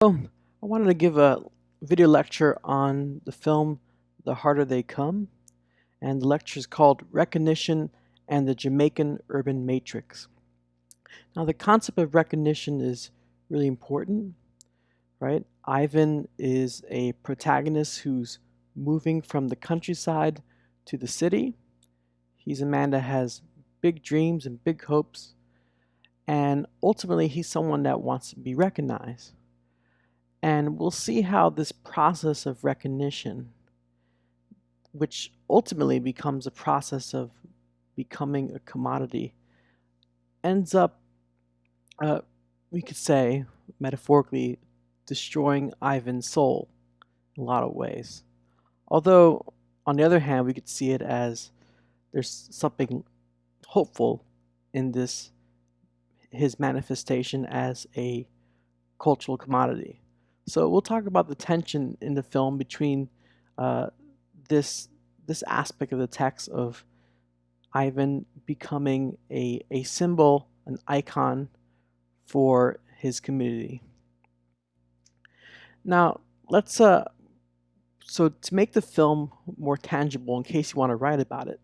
I wanted to give a video lecture on the film The Harder They Come, and the lecture is called Recognition and the Jamaican Urban Matrix. Now, the concept of recognition is really important, right? Ivan is a protagonist who's moving from the countryside to the city. He's a man that has big dreams and big hopes, and ultimately, he's someone that wants to be recognized. And we'll see how this process of recognition, which ultimately becomes a process of becoming a commodity, ends up, uh, we could say, metaphorically, destroying Ivan's soul in a lot of ways. Although, on the other hand, we could see it as there's something hopeful in this his manifestation as a cultural commodity. So we'll talk about the tension in the film between uh, this this aspect of the text of Ivan becoming a symbol, an icon for his community. Now, let's so to make the film more tangible, in case you want to write about it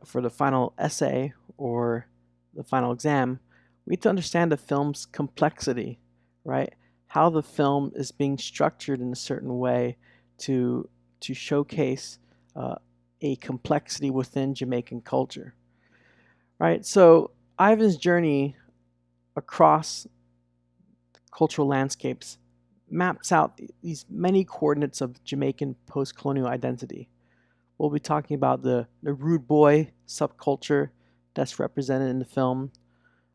for the final essay or the final exam, we need to understand the film's complexity, right? How the film is being structured in a certain way to showcase uh, a complexity within Jamaican culture, right? So Ivan's journey across cultural landscapes maps out these many coordinates of Jamaican post-colonial identity. We'll be talking about the rude boy subculture that's represented in the film.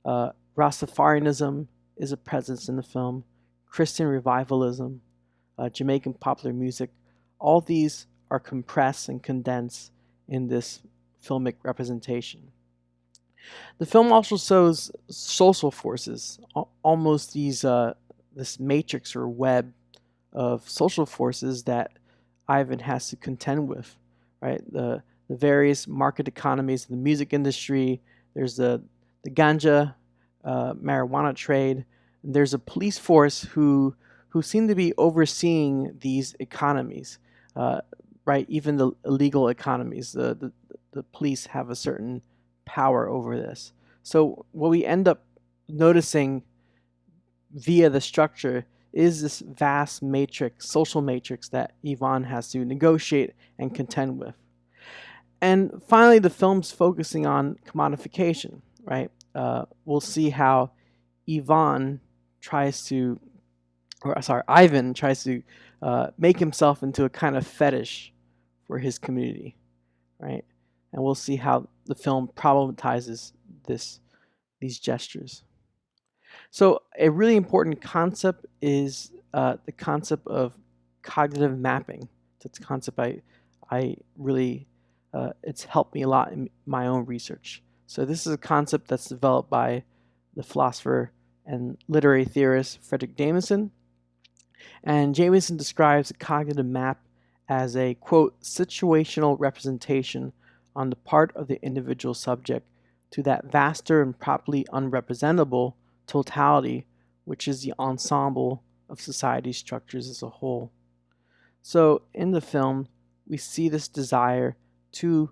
Rastafarianism is a presence in the film. Christian revivalism, Jamaican popular music, all these are compressed and condensed in this filmic representation. The film also shows social forces, almost this matrix or web of social forces that Ivan has to contend with, right? The various market economies of the music industry. There's the ganja, marijuana trade. And there's a police force who seem to be overseeing these economies, uh, right? Even the illegal economies. The police have a certain power over this. So what we end up noticing via the structure is this vast matrix, social matrix that Yvonne has to negotiate and contend with. And finally, the film's focusing on commodification, right? We'll see how Yvonne tries to, or sorry, Ivan tries to make himself into a kind of fetish for his community, right? And we'll see how the film problematizes these gestures. So a really important concept is the concept of cognitive mapping. That's a concept I really it's helped me a lot in my own research. So this is a concept that's developed by the philosopher and literary theorist Frederick Jameson. And Jameson describes a cognitive map as a, quote, situational representation on the part of the individual subject to that vaster and properly unrepresentable totality, which is the ensemble of society structures as a whole. So in the film, we see this desire to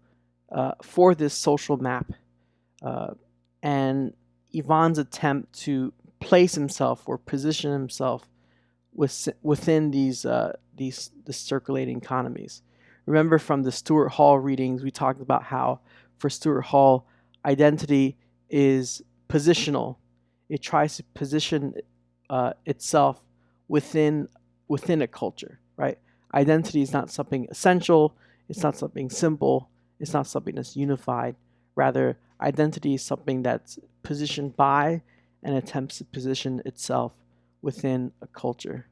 for this social map, uh, and Yvonne's attempt to place himself or position himself within these the circulating economies. Remember from the Stuart Hall readings, we talked about how for Stuart Hall, identity is positional. It tries to position itself within within a culture, right? Identity is not something essential. It's not something simple. It's not something that's unified. Rather, identity is something that's positioned by and attempts to position itself within a culture.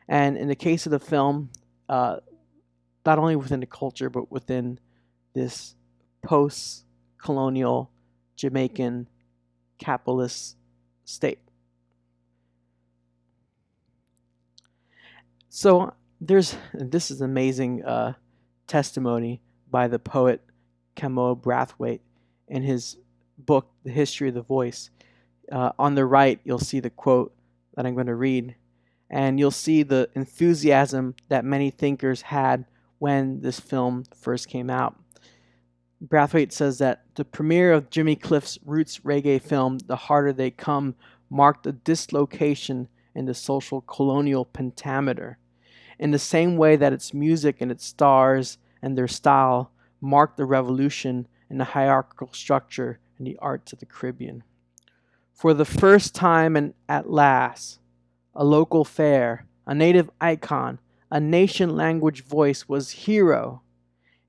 And in the case of the film, uh, not only within the culture, but within this post colonial Jamaican capitalist state. So there's this is amazing testimony by the poet Camo Brathwaite in his book, The History of the Voice. On the right, you'll see the quote that I'm going to read. And you'll see the enthusiasm that many thinkers had when this film first came out. Brathwaite says that the premiere of Jimmy Cliff's roots reggae film, The Harder They Come, marked a dislocation in the social colonial pentameter, in the same way that its music and its stars and their style marked the revolution in the hierarchical structure in the arts of the Caribbean. For the first time and at last, a local fare, a native icon, a nation language voice was hero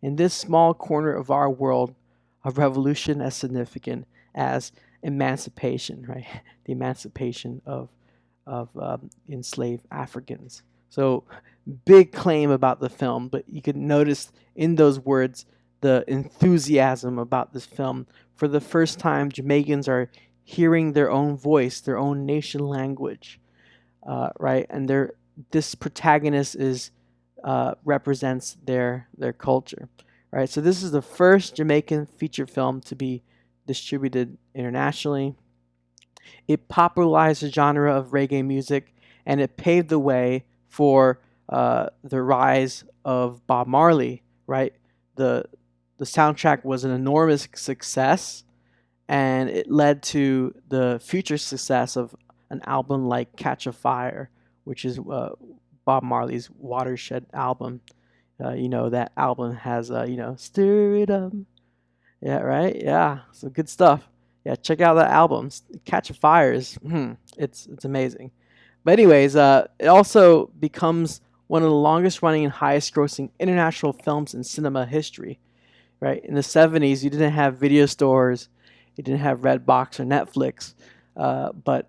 in this small corner of our world, a revolution as significant as emancipation, right? The emancipation of enslaved Africans. So, big claim about the film, but you can notice in those words the enthusiasm about this film. For the first time, Jamaicans are hearing their own voice, their own nation language, right? And this protagonist is represents their culture, right? So this is the first Jamaican feature film to be distributed internationally. It popularized the genre of reggae music, and it paved the way for the rise of Bob Marley, right? The the soundtrack was an enormous success, and it led to the future success of an album like Catch a Fire, which is Bob Marley's watershed album. That album has, Stir It Up. Yeah, right? Yeah, so good stuff. Yeah, check out that album. Catch a Fire is, it's amazing. But anyways, it also becomes one of the longest running and highest grossing international films in cinema history, right? In the 70s, you didn't have video stores, you didn't have Redbox or Netflix, but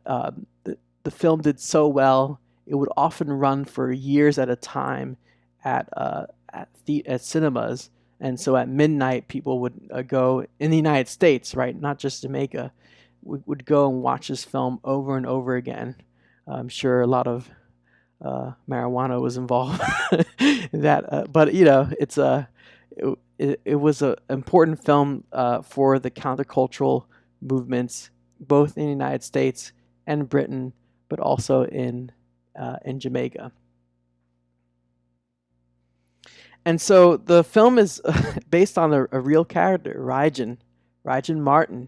the film did so well, it would often run for years at a time at cinemas. And so at midnight, people would go in the United States, right? Not just Jamaica, would go and watch this film over and over again. I'm sure a lot of marijuana was involved in that, but it was an important film for the countercultural movements, both in the United States and Britain, but also in Jamaica. And so the film is based on a real character, Ryjan Martin,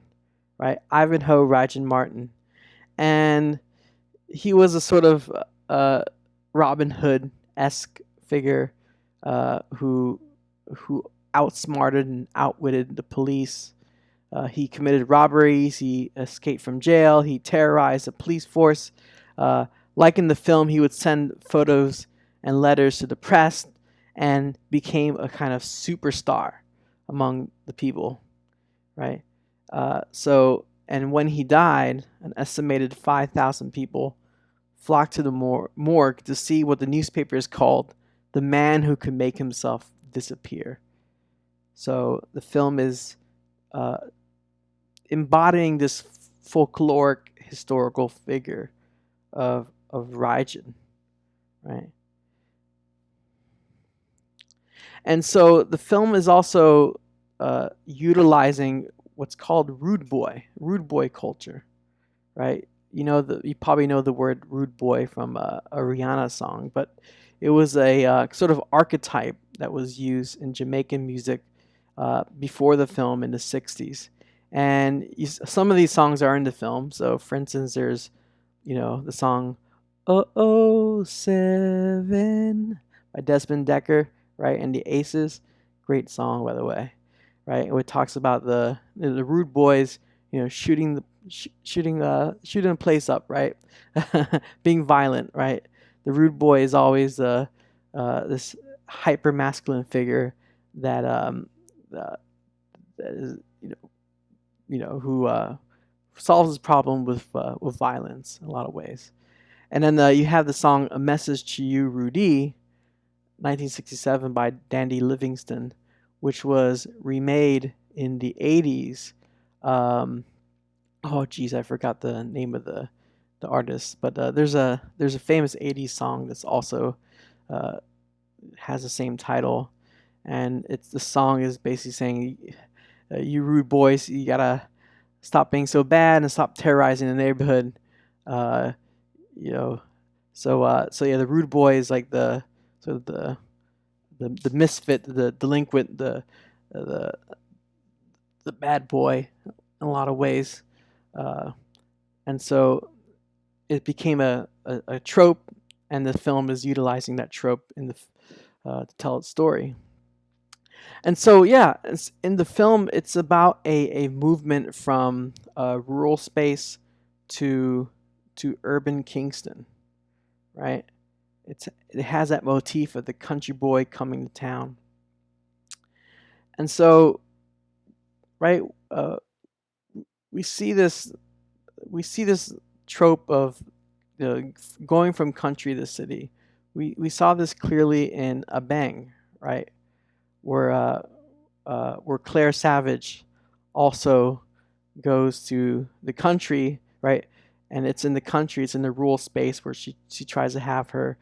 right? Ivanhoe Ryjan Martin, and he was a sort of Robin Hood esque figure who outsmarted and outwitted the police. He committed robberies. He escaped from jail. He terrorized the police force. Like in the film, he would send photos and letters to the press and became a kind of superstar among the people, right? And when he died, an estimated 5,000 people flocked to the morgue to see what the newspapers called the man who could make himself disappear. So the film is embodying this folkloric historical figure of Ryjan, right? And so the film is also utilizing what's called rude boy culture, right? You probably know the word rude boy from a Rihanna song, but it was a sort of archetype that was used in Jamaican music before the film in the 60s. And some of these songs are in the film. So, for instance, there's, the song "Oh 07" by Desmond Decker, right? And the Aces. Great song, by the way, right? It talks about the rude boys, shooting the place up, right? Being violent, right? The rude boy is always this hyper masculine figure that that is, who solves his problem with violence in a lot of ways. And then you have the song "A Message to You, Rudy," 1967 by Dandy Livingston, which was remade in the 80s. Oh geez, I forgot the name of the artist, but there's a famous 80s song that's also has the same title, and the song is basically saying, "You rude boys, you gotta stop being so bad and stop terrorizing the neighborhood." Uh, you know, So yeah, the rude boy is like the sort of the misfit, the delinquent, the the bad boy in a lot of ways, uh, and so it became a trope, and the film is utilizing that trope to tell its story. And so yeah, in the film, it's about a movement from rural space to urban Kingston, right? It has that motif of the country boy coming to town, and so right, uh, we see this we see this trope of going from country to city. We saw this clearly in A Bang, right, where Claire Savage also goes to the country, right, and it's in the country, it's in the rural space where she tries to have her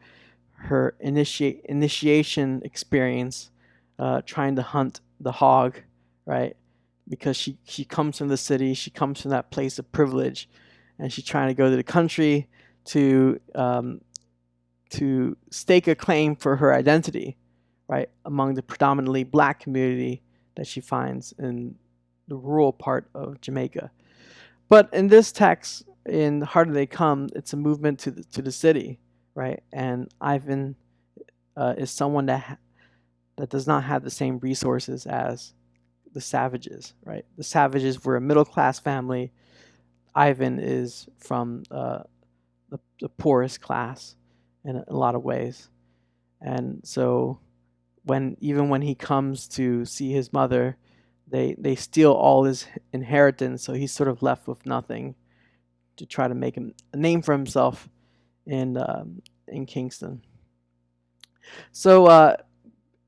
initiation experience, trying to hunt the hog, right? Because she comes from the city, she comes from that place of privilege, and she's trying to go to the country to stake a claim for her identity, right, among the predominantly black community that she finds in the rural part of Jamaica. But in this text, in Harder They Come, it's a movement to the city, right? And Ivan is someone that does not have the same resources as the Savages, right? The Savages were a middle class family. Ivan is from the poorest class in a lot of ways, and so when he comes to see his mother, they steal all his inheritance, so he's sort of left with nothing to try to make a name for himself in Kingston. So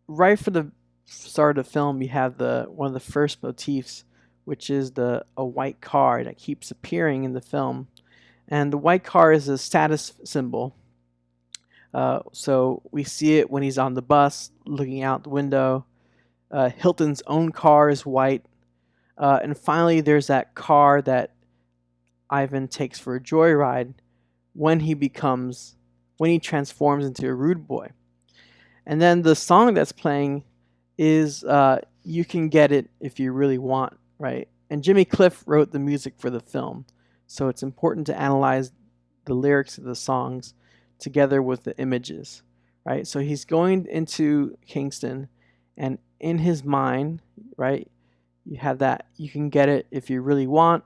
right for the start of the film, you have the one of the first motifs, which is the a white car that keeps appearing in the film, and the white car is a status symbol. So we see it when he's on the bus, looking out the window. Hilton's own car is white, and finally, there's that car that Ivan takes for a joyride when he transforms into a rude boy. And then the song that's playing is "You Can Get It If You Really Want," right? And Jimmy Cliff wrote the music for the film, so it's important to analyze the lyrics of the songs together with the images, right? So he's going into Kingston, and in his mind, right, you have that "You can get it if you really want,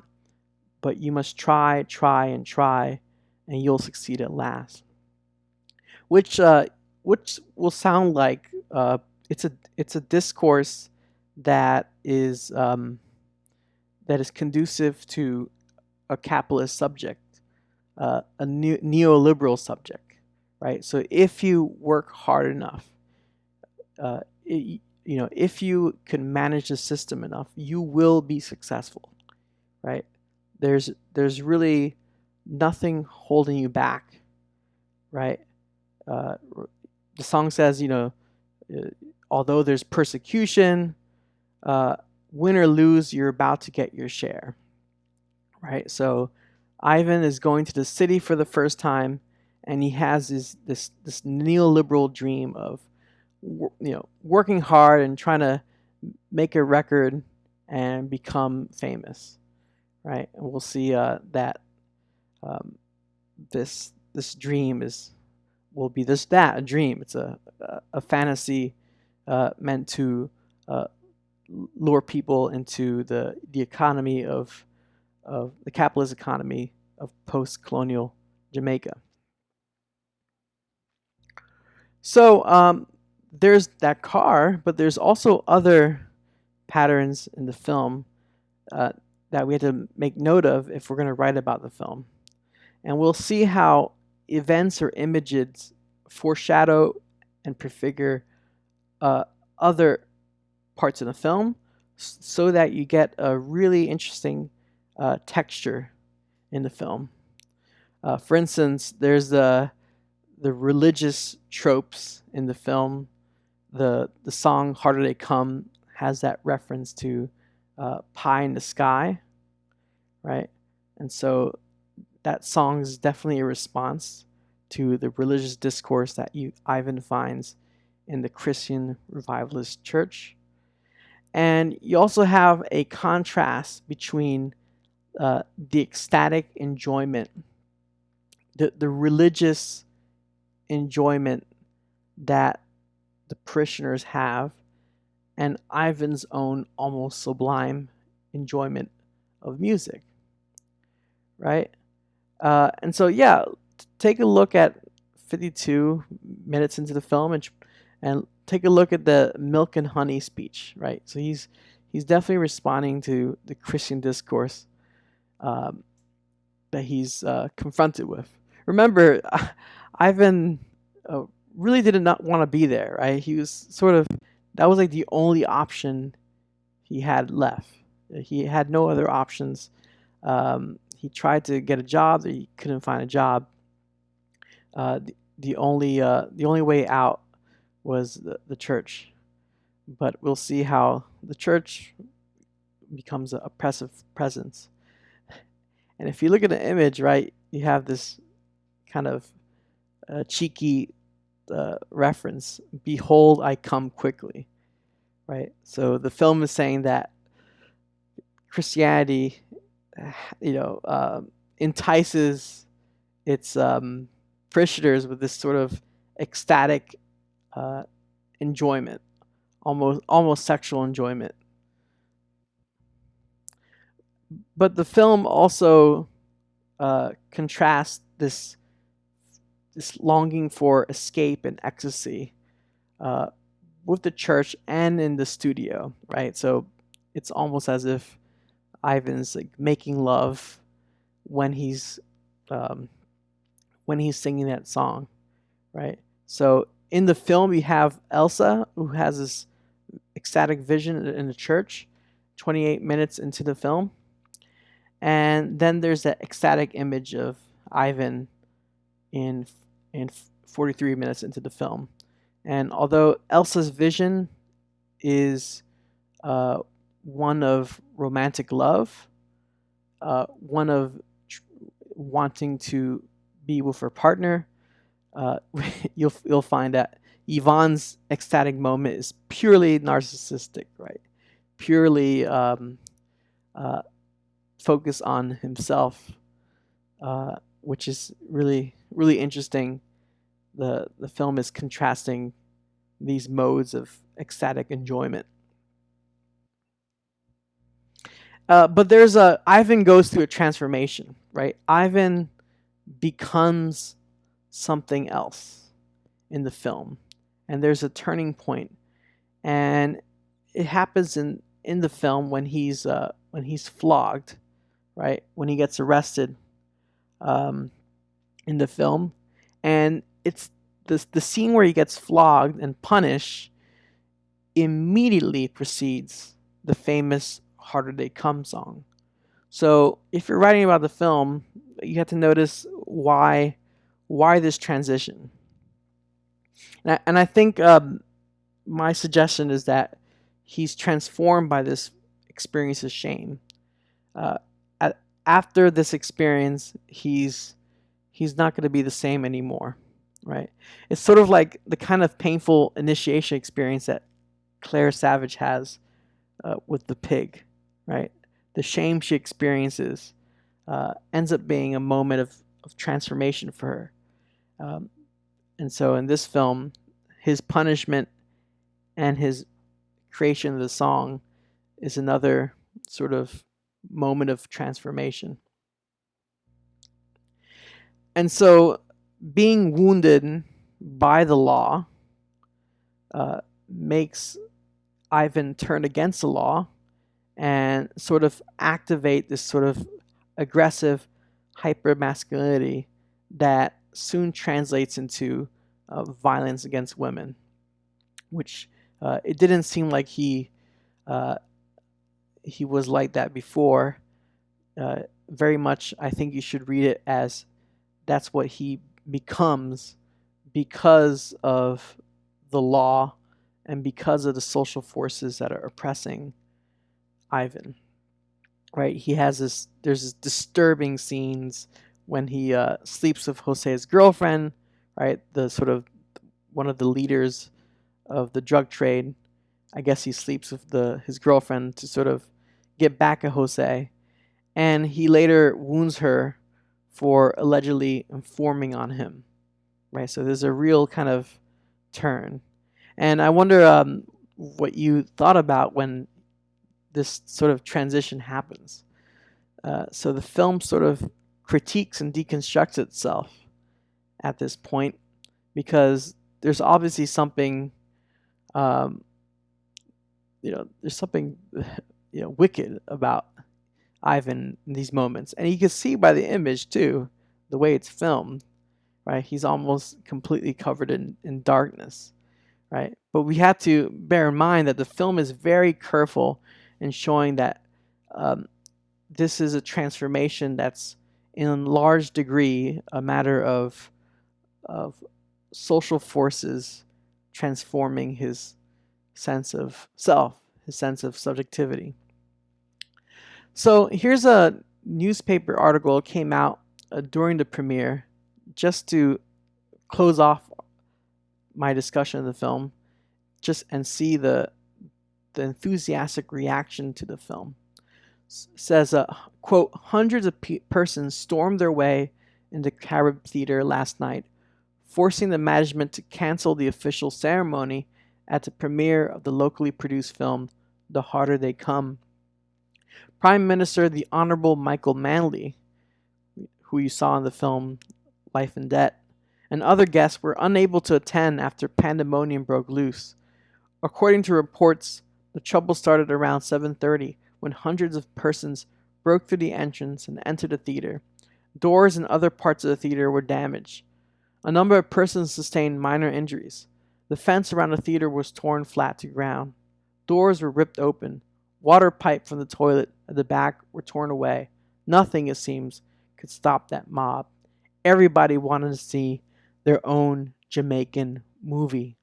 but you must try, try, and try, and you'll succeed at last." Which which will sound like it's a discourse that is conducive to a capitalist subject, a neoliberal subject, right? So if you work hard enough, if you can manage the system enough, you will be successful, right? There's really nothing holding you back, right? Uh, the song says, although there's persecution, uh, win or lose, you're about to get your share, right? So Ivan is going to the city for the first time, and he has this neoliberal dream of working hard and trying to make a record and become famous, right? And we'll see that um, this dream will be a dream. It's a fantasy meant to uh, lure people into the economy of the capitalist economy of post-colonial Jamaica. So there's that car, but there's also other patterns in the film uh, that we had to make note of if we're going to write about the film. And we'll see how events or images foreshadow and prefigure other parts of the film so that you get a really interesting texture in the film. For instance, there's the religious tropes in the film. The song "Harder They Come" has that reference to pie in the sky, right? And so that song is definitely a response to the religious discourse that Ivan finds in the Christian revivalist church. And you also have a contrast between the ecstatic enjoyment, the religious enjoyment that the parishioners have, and Ivan's own almost sublime enjoyment of music, right? And so, yeah, take a look at 52 minutes into the film and take a look at the milk and honey speech, right? So he's definitely responding to the Christian discourse um, that he's confronted with. Remember, Ivan really did not want to be there, right? He was sort of, that was like the only option he had left. He had no other options. He tried to get a job, he couldn't find a job. The only way out was the church. But we'll see how the church becomes an oppressive presence. And if you look at the image, right, you have this kind of cheeky reference, "Behold, I come quickly," right? So the film is saying that Christianity, entices its parishioners with this sort of ecstatic enjoyment, almost sexual enjoyment. But the film also contrasts this longing for escape and ecstasy with the church and in the studio, right? So it's almost as if Ivan's like making love when he's singing that song, right? So in the film, you have Elsa, who has this ecstatic vision in the church, 28 minutes into the film, and then there's that ecstatic image of Ivan in 43 minutes into the film. And although Elsa's vision is one of romantic love, one of wanting to be with her partner, you'll find that Ivan's ecstatic moment is purely narcissistic, right? Purely focused on himself, which is really really interesting. The film is contrasting these modes of ecstatic enjoyment. But Ivan goes through a transformation, right? Ivan becomes something else in the film, and there's a turning point, and it happens in the film when he's flogged, right? When he gets arrested in the film, and it's the scene where he gets flogged and punished immediately precedes the famous "Harder They Come" song. So if you're writing about the film, you have to notice why this transition. And I think my suggestion is that he's transformed by this experience of shame. Uh, After this experience, he's not going to be the same anymore, right? It's sort of like the kind of painful initiation experience that Claire Savage has with the pig, right? The shame she experiences ends up being a moment of transformation for her. And so in this film, his punishment and his creation of the song is another sort of moment of transformation. And so being wounded by the law makes Ivan turn against the law and sort of activate this sort of aggressive hypermasculinity that soon translates into violence against women, which it didn't seem like he was like that before. Very much, I think you should read it as that's what he becomes because of the law and because of the social forces that are oppressing Ivan. Right? There's this disturbing scenes when he sleeps with Jose's girlfriend, right? The sort of one of the leaders of the drug trade. I guess he sleeps with his girlfriend to sort of get back at Jose, and he later wounds her for allegedly informing on him, right? So there's a real kind of turn, and I wonder what you thought about when this sort of transition happens. So the film sort of critiques and deconstructs itself at this point because there's obviously something, um, there's something, wicked about Ivan in these moments, and you can see by the image too, the way it's filmed, right? He's almost completely covered in darkness, right? But we have to bear in mind that the film is very careful in showing that um, this is a transformation that's in large degree a matter of social forces transforming his sense of self, his sense of subjectivity. So here's a newspaper article that came out during the premiere, just to close off my discussion of the film, just and see the enthusiastic reaction to the film. Says, quote, hundreds of persons stormed their way into Carib Theater last night, forcing the management to cancel the official ceremony at the premiere of the locally produced film, The Harder They Come. Prime Minister the Honorable Michael Manley, who you saw in the film Life and Debt, and other guests were unable to attend after pandemonium broke loose. According to reports, the trouble started around 7:30 when hundreds of persons broke through the entrance and entered the theater. Doors and other parts of the theater were damaged. A number of persons sustained minor injuries. The fence around the theater was torn flat to ground. Doors were ripped open. Water pipes from the toilet at the back were torn away. Nothing, it seems, could stop that mob. Everybody wanted to see their own Jamaican movie.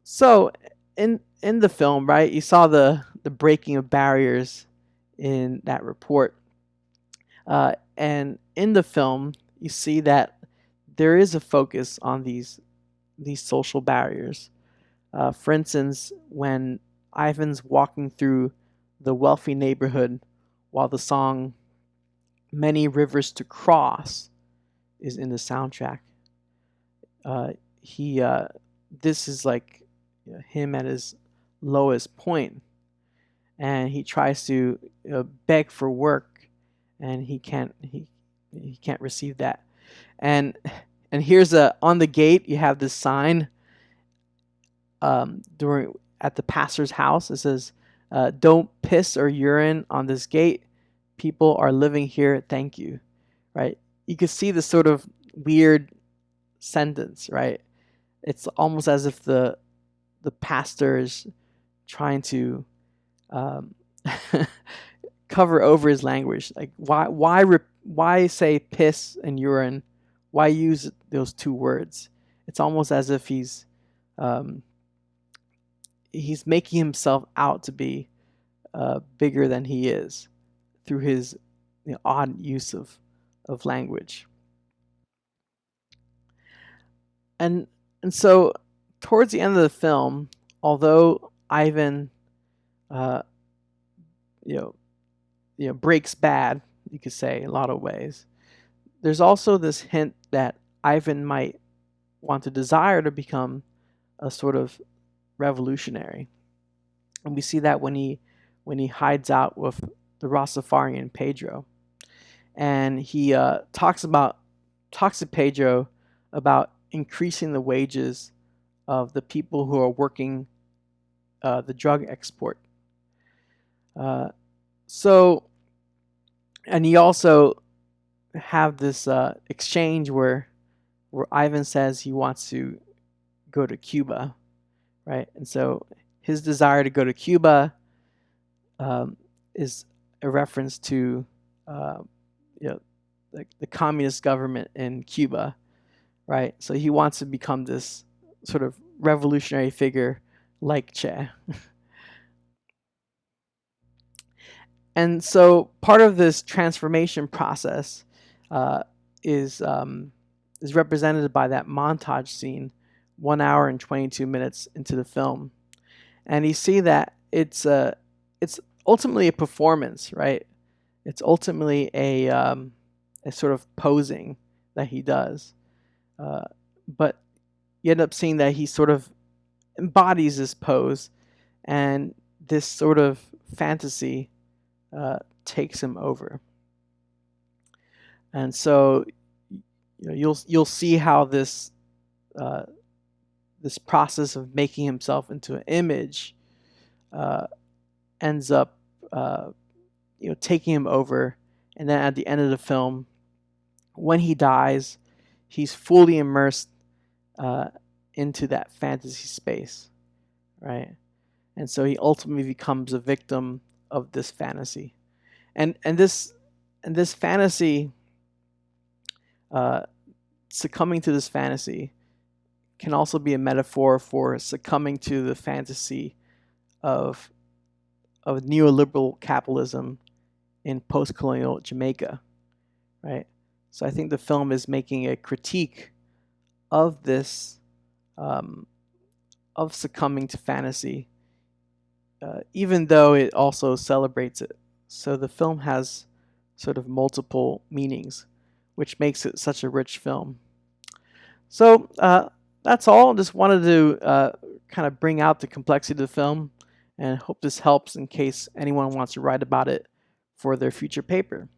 So, in the film, right, you saw the breaking of barriers in that report, and in the film, you see that there is a focus on these social barriers. For instance, when Ivan's walking through the wealthy neighborhood while the song "Many Rivers to Cross" is in the soundtrack, he this is like him at his lowest point, and he tries to beg for work, and he can't receive that. And here's a on the gate you have this sign during at the pastor's house. It says, "Don't piss or urine on this gate. People are living here. Thank you." Right? You can see the sort of weird sentence, right? It's almost as if the pastor is trying to um, cover over his language. Like why say piss and urine? Why use those two words? It's almost as if um, he's making himself out to be bigger than he is through his odd use of language. And so towards the end of the film, although Ivan uh, you know breaks bad, you could say in a lot of ways, there's also this hint that Ivan might want to desire to become a sort of revolutionary. And we see that when he hides out with the Rastafarian Pedro, and he talks to Pedro about increasing the wages of the people who are working the drug export. Uh, so, and he also have this exchange where Ivan says he wants to go to Cuba, right? And so his desire to go to Cuba is a reference to uh, you know the communist government in Cuba, right? So he wants to become this sort of revolutionary figure like Che. And so part of this transformation process uh, is is represented by that montage scene 1 hour and 22 minutes into the film. And you see that it's ultimately a performance, right? It's ultimately a sort of posing that he does. But you end up seeing that he sort of embodies this pose, and this sort of fantasy takes him over. And so you'll see how this this process of making himself into an image ends up taking him over. And then at the end of the film, when he dies, he's fully immersed into that fantasy space, right? And so he ultimately becomes a victim of this fantasy, and this fantasy, succumbing to this fantasy, can also be a metaphor for succumbing to the fantasy of neoliberal capitalism in post-colonial Jamaica, right? So I think the film is making a critique of this, of succumbing to fantasy, even though it also celebrates it. So the film has sort of multiple meanings, which makes it such a rich film. So that's all. Just wanted to kind of bring out the complexity of the film, and hope this helps in case anyone wants to write about it for their future paper.